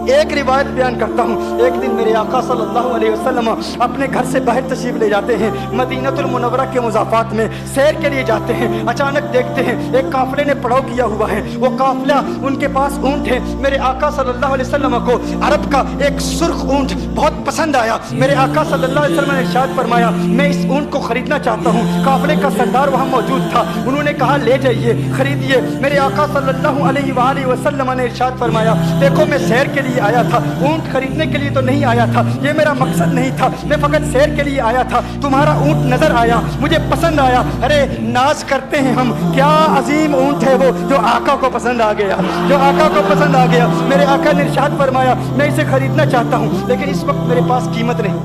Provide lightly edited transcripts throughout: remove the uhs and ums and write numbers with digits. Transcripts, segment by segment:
ایک روایت بیان کرتا ہوں. ایک دن میرے آقا صلی اللہ علیہ وسلم اپنے گھر سے باہر تشریف لے جاتے ہیں. مدینہ المنورہ کے مضافات میں سیر کے لیے جاتے ہیں. اچانک دیکھتے ہیں ایک قافلے نے پڑاؤ کیا ہوا ہے. وہ قافلہ ان کے پاس اونٹ ہے. میرے آقا صلی اللہ علیہ وسلم کو عرب کا ایک سرخ اونٹ بہت پسند آیا. میرے آقا صلی اللہ علیہ وسلم نے ارشاد فرمایا میں اس اونٹ کو خریدنا چاہتا ہوں. قافلے کا سردار وہاں موجود تھا. انہوں نے کہا لے جائیے, خریدیے. میرے آقا صلی اللہ علیہ وآلہ وسلم نے ارشاد فرمایا دیکھو میں سیر کے لیے آیا تھا, اونٹ خریدنے کے لیے تو نہیں آیا تھا, یہ میرا مقصد نہیں تھا, میں فقط سیر کے لیے آیا تھا. تمہارا اونٹ نظر آیا, مجھے پسند آیا. ارے ناز کرتے ہیں ہم, کیا عظیم اونٹ ہے وہ جو آقا کو پسند آ گیا, جو آقا کو پسند آ گیا. میرے آقا نے ارشاد فرمایا میں اسے خریدنا چاہتا ہوں لیکن اس وقت میرے پاس قیمت نہیں,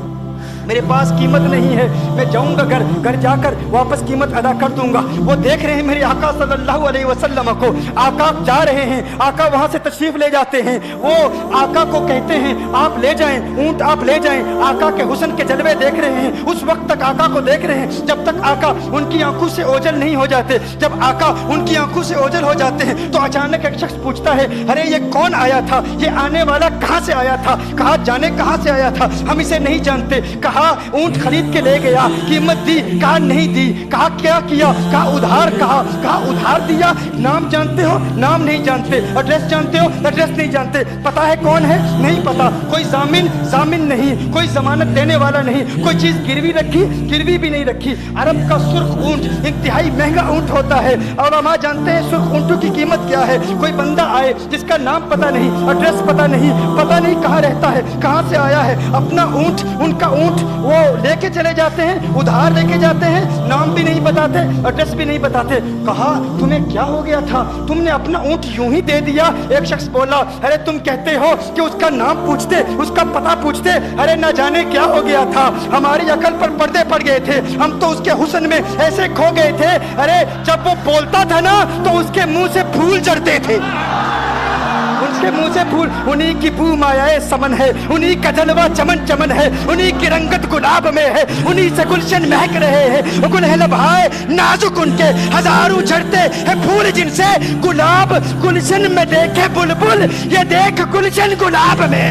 میرے پاس قیمت نہیں ہے. میں جاؤں گا گھر جا کر واپس قیمت ادا کر دوں گا. وہ دیکھ رہے ہیں میرے آقا صلی اللہ علیہ وسلم کو, آقا جا رہے ہیں, آقا وہاں سے تشریف لے جاتے ہیں. وہ آقا کو کہتے ہیں آپ لے جائیں, اونٹ آپ لے جائیں. آقا کے حسن کے جلوے دیکھ رہے ہیں, اس وقت تک آقا کو دیکھ رہے ہیں جب تک آقا ان کی آنکھوں سے اوجھل نہیں ہو جاتے. جب آقا ان کی آنکھوں سے اوجھل ہو جاتے ہیں تو اچانک ایک شخص پوچھتا ہے ارے یہ کون آیا تھا, یہ آنے والا کہاں سے آیا تھا, کہا جانے کہاں سے آیا تھا, ہم اسے نہیں جانتے. کہا اونٹ خرید کے لے گیا, قیمت دی, کہا نہیں دی. کہا کیا کیا, کہا ادھار, کہا ادھار دیا. نام جانتے ہو, نام نہیں جانتے. ایڈریس جانتے ہو, ایڈریس نہیں جانتے. پتا ہے کون ہے, نہیں پتا. کوئی ضامن نہیں, کوئی ضمانت دینے والا نہیں, کوئی چیز گروی رکھی, گروی بھی نہیں رکھی. عرب کا سرخ اونٹ انتہائی مہنگا اونٹ ہوتا ہے. علماء جانتے ہیں سرخ اونٹوں کی قیمت کیا ہے. کوئی بندہ آئے جس کا نام پتا نہیں, ایڈریس پتا نہیں کہاں رہتا ہے, کہاں سے آیا ہے, اپنا اونٹ, ان کا اونٹ وہ لے کے چلے جاتے ہیں, ادھار لے کے جاتے ہیں, نام بھی نہیں بتاتے, ایڈریس بھی نہیں بتاتے. کہا تمہیں کیا ہو گیا تھا, تم نے اپنا اونٹ یوں ہی دے دیا. ایک شخص بولا ارے تم کہتے ہو کہ اس کا نام پوچھتے, اس کا پتہ پوچھتے, ارے نہ جانے کیا ہو گیا تھا, ہماری عقل پر پردے پڑ گئے تھے, ہم تو اس کے حسن میں ایسے کھو گئے تھے. ارے جب وہ بولتا تھا نا تو اس کے منہ سے پھول جھڑتے تھے, اس کے منہ سے پھول. انہی کی بو مایائے سمن ہے, انہی کا جلوہ چمن چمن ہے, انہی کی رنگت گلاب میں ہے, انہی سے گلشن مہک رہے ہیں. گل ہے لبھائے نازک ان کے, ہزاروں جھڑتے ہیں پھول جن سے گلاب گلشن میں دیکھے بلبل, یہ دیکھ گلشن گلاب میں,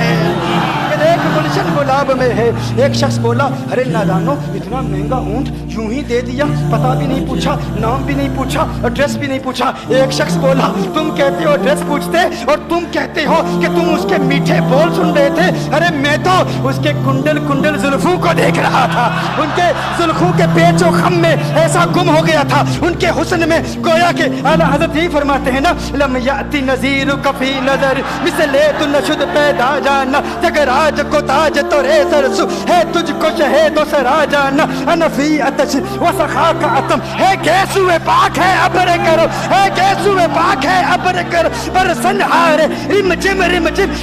ایک گلشن گلاب میں ہے. ایک شخص بولا ارے نادانو اتنا مہنگا اونٹ یوں ہی دے دیا, پتہ بھی نہیں پوچھا, نام بھی نہیں پوچھا, ایڈریس بھی نہیں پوچھا. ایک شخص بولا تم کہتے ہو ایڈریس پوچھتے اور تم کہتے ہو کہ تم اس کے میٹھے بول سن رہے تھے. ارے میں تو اس کے کنڈل زلفوں کو دیکھ رہا تھا, ان کے زلفوں کے پیچ و خم میں ایسا گم ہو گیا تھا, ان کے حسن میں. گویا کہ اعلیٰ حضرت یہی فرماتے ہیں نا لم یاتی نذیر کفی نظر مثل تو نشد پیدا جانا, جگراج کو تاج تو رے سرسو ہے, تجھ کو شہید و سرا جانا, انفی اتش و سخا کا اتم ہے, گیسو پاک ہے ابر کرو, ہے گیسو پاک ہے ابر کرو, پر سنہار رم جم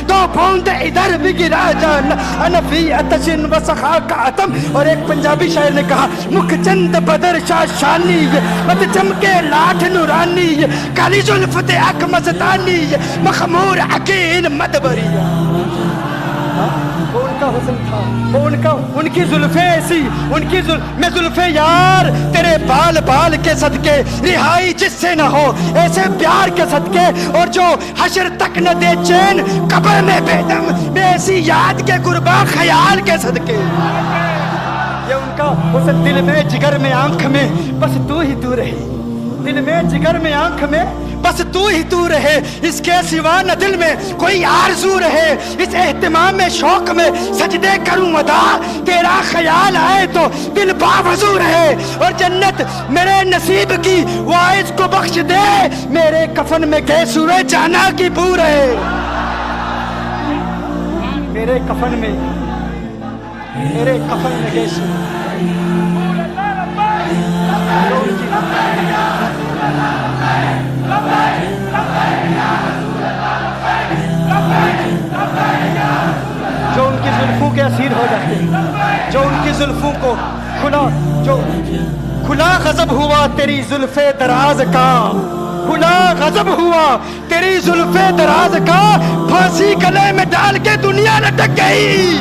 دو بوند ادھر بھی گرا جانا, انفی اتش و سخا کا اتم. اور ایک پنجابی شاعر نے کہا مکھ چند بدر شاہ شانی, مت چمکے لاٹھ نورانی, کالی زلفت اک مستانی, مخمور عقیل مدبری. وہ ان کا حسن تھا, وہ ان کی زلفیں ایسی, میں زلفیں یار تیرے بال کے صدقے, رہائی جس سے نہ ہو ایسے پیار کے صدقے, اور جو حشر تک نہ دے چین قبر میں بے دم, بے ایسی یاد کے قربا خیال کے صدقے. یہ ان کا حسن دل میں جگر میں آنکھ میں بس تو ہی تو رہی, دل میں جگر میں آنکھ میں بس تو ہی تو رہے, اس کے سوا نہ دل میں کوئی آرزو رہے. اس اہتمام میں شوق میں سجدے کروں ادا, تیرا خیال آئے تو دل باوضو رہے. اور جنت میرے نصیب کی وائز کو بخش دے, میرے کفن میں گیسوئے جانا کی بو رہے, میرے کفن میں گیسو. جو ان کی زلفوں کے اسیر ہو جاتے ہیں, جو ان کی زلفوں کو کھلا غضب ہوا تیری زلف دراز کا, کھلا غضب ہوا تیری زلف دراز کا, پھانسی گلے میں ڈال کے دنیا لٹک گئی.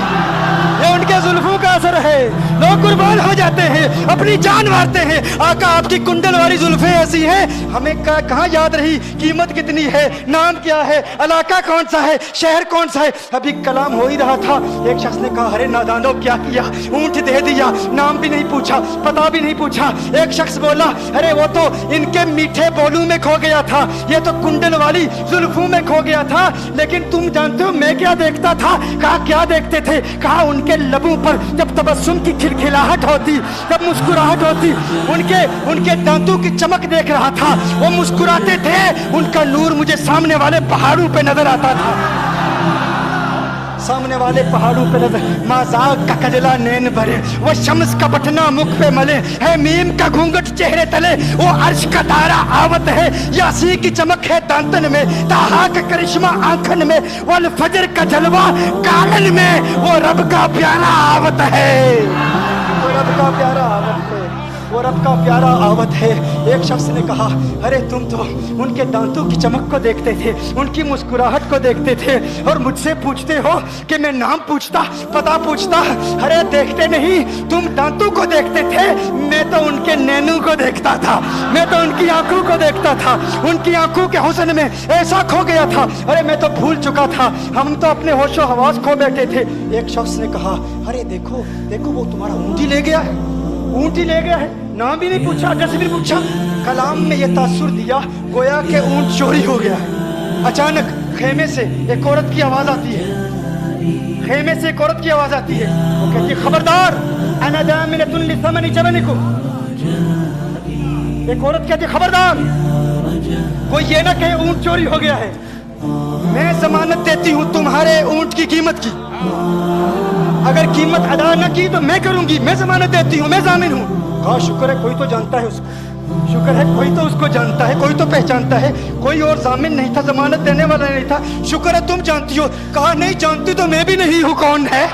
ये उनके जुल्फों का असर है। लोग कुर्बान हो जाते हैं, अपनी जान मारते हैं। आका आपकी कुंडल वाली जुल्फें ऐसी हैं, हमें कहाँ याद रही कीमत कितनी है, नाम क्या है, इलाका कौन सा है, शहर कौन सा है। अभी कलाम हो ही रहा था, एक शख्स ने कहा अरे नादानो क्या किया, ऊंट दे दिया, नाम भी नहीं पूछा, पता भी नहीं पूछा। एक शख्स बोला अरे वो तो इनके मीठे बोलू में खो गया था, ये तो कुंडल वाली जुल्फों में खो गया था। लेकिन तुम जानते हो मैं क्या देखता था? कहा क्या देखते थे? कहा उनके लबों पर जब तबस्सुम की खिलखिलाहट होती, जब मुस्कुराहट होती, उनके दांतों की चमक देख रहा था। वो मुस्कुराते थे, उनका नूर मुझे सामने वाले पहाड़ों पे नजर आता था, सामने वाले पहाड़ों पे नजर। माज़ाक का कजला नैन भरे, वो शम्स का बटना मुख पे मले, है मीम का घूंघट चेहरे तले, वो अर्श का तारा आवत है, यासी की चमक है दांतन में, ताहा का करिश्मा आंखन में, वल फजर का जलवा कालन में, वो रब का प्यारा आवत है, वो रब का प्यारा आवत है, वो रब का प्यारा आवत है। एक शख्स ने कहा अरे तुम तो उनके दांतों की चमक को देखते थे, उनकी मुस्कुराहट को देखते थे, और मुझसे पूछते हो कि मैं नाम पूछता, पता पूछता। अरे देखते नहीं, तुम दांतों को देखते थे, मैं तो उनके नैनों को देखता था, मैं तो उनकी आंखों को देखता था। उनकी आंखों के हुस्न में ऐसा खो गया था, अरे मैं तो भूल चुका था, हम तो अपने होशो हवास खो बैठे थे। एक शख्स ने कहा अरे देखो देखो वो तुम्हारा ऊँट ही ले गया है, ऊँट ही ले गया है, नाम भी नहीं पूछा, एड्रेस भी नहीं पूछा। कलाम में ये तासुर दिया गोया के ऊँट चोरी हो गया है। अचानक खेमे से एक औरत की आवाज आती है, खेमे से एक औरत की आवाज आती है, वो कहती है खबरदार अना दामिनतुन लिसमनि जबनिकुम। एक औरत कहती है खबरदार, कोई ये ना कहे ऊँट चोरी हो गया है, मैं जमानत देती हूँ तुम्हारे ऊँट की कीमत की, अगर कीमत अदा न की तो मैं करूंगी, मैं जमानत देती हूँ, मैं जामिन हूँ। कहा शुक्र है कोई तो जानता है उसको, शुक्र है कोई तो उसको जानता है, कोई तो पहचानता है, कोई और जामिन नहीं था, जमानत देने वाला नहीं था, शुक्र है तुम जानती हो। कहा नहीं जानती तो मैं भी नहीं हूँ, कौन है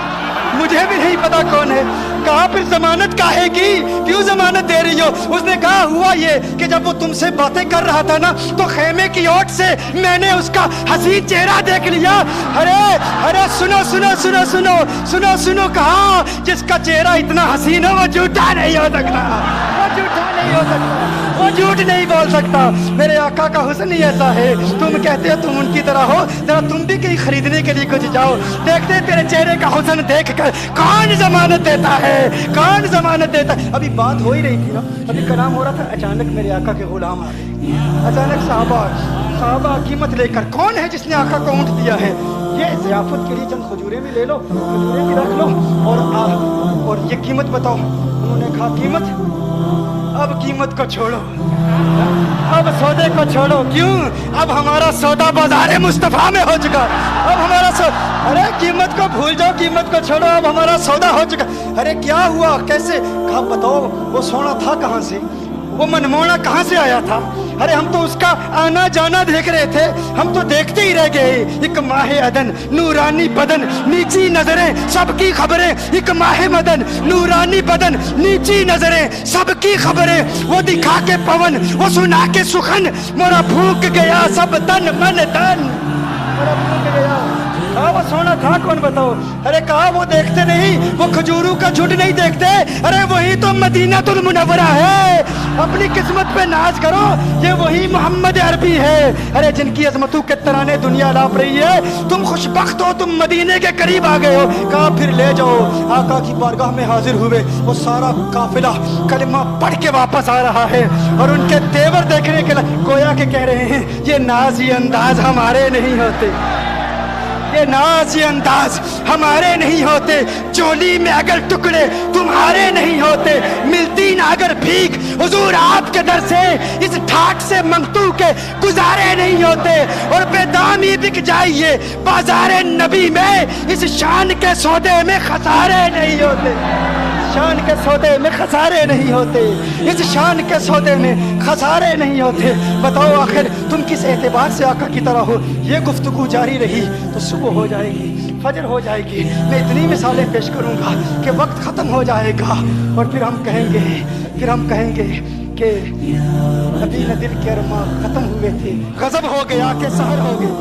मुझे भी नहीं पता कौन है। कहा फिर जमानत काहे की, क्यों जमानत दे रही हो? उसने कहा हुआ ये कि जब वो तुमसे बातें कर रहा था ना, तो खेमे की ओट से मैंने उसका हसीन चेहरा देख लिया। अरे अरे सुनो सुनो सुनो सुनो सुनो सुनो, कहा जिसका चेहरा इतना हसीन हो वो झूठा नहीं हो सकता, वो झूठा नहीं हो सकता, वो झूठ नहीं बोल सकता। मेरे आका का हुस्न ही ऐसा है, तुम कहते हो तुम उनकी तरह हो, जरा तुम भी कहीं खरीदने के लिए कुछ जाओ, देखते तेरे चेहरे का हुस्न देखकर कौन जमानत देता है, कौन जमानत देता है। अभी बात हो ही रही थी ना, अभी कलाम हो रहा था, अचानक मेरे आका के गुलाम आ गए, अचानक साहबा कीमत लेकर। कौन है जिसने आका को ऊँट दिया है? ये ज़ियाफत के लिए चंद खजूरें भी ले लो, खजूरें भी रख लो, और ये कीमत बताओ। उन्होंने कहा कीमत, अब कीमत को छोड़ो, अब सौदे को छोड़ो। क्यों? अब हमारा सौदा बाजार मुस्तफा में हो चुका, अब हमारा अरे कीमत को भूल जाओ, कीमत को छोड़ो, अब हमारा सौदा हो चुका। अरे क्या हुआ, कैसे? कहा बताओ वो सोना था कहाँ से, वो मनमोना कहाँ से आया था? अरे हम तो उसका आना जाना देख रहे थे, हम तो देखते ही रह गए। एक माहे अदन नूरानी बदन नीची नजरें सबकी खबरें, एक माहे मदन नूरानी बदन नीची नजरें सबकी खबरें, वो दिखा के पवन वो सुना के सुखन, मोरा भूख गया सब तन मन तन, मोरा भूख गया। कहा वो सोना था कौन बताओ? अरे कहा वो देखते नहीं, वो खजूरों का झुंड नहीं देखते, अरे वही तो मदीनातुल मुनव्वरा है। अपनी किस्मत पे नाज करो, ये वही मोहम्मद अरबी है। अरे जिनकी अजमतों के तराने दुनिया लाप रही है, तुम खुशबख्त हो, तुम मदीने के करीब आ गए हो। कहा फिर ले जाओ। आका की बारगाह में हाजिर हुए, वो सारा काफिला कलिमा पढ़ के वापस आ रहा है, और उनके तेवर देखने के लिए गोया के कह रहे हैं ये नाज ये अंदाज हमारे नहीं होते, ये नाज ये अंदाज हमारे नहीं होते, चोली में अगर टुकड़े तुम्हारे नहीं होते, मिलती ना अगर भीख हुजूर आपके दर से, इस ठाट से मंगतू के गुजारे नहीं होते, और बेदामी बिक जाइए बाजारे नबी में, इस शान के सौदे में खसारे नहीं होते, शान के सौदे में खसारे नहीं होते, इस शान के सौदे में खसारे नहीं होते। बताओ आखिर तुम किस एतबार से आका की तरह हो? ये गुफ्तगू जारी रही तो सुबह हो जाएगी, फजर हो जाएगी, मैं इतनी मिसालें पेश करूंगा कि वक्त ख़त्म हो जाएगा, और फिर हम कहेंगे कि नबी ने दिल के अरमां ख़त्म हुए थे, गज़ब हो गया कि सहर हो गए।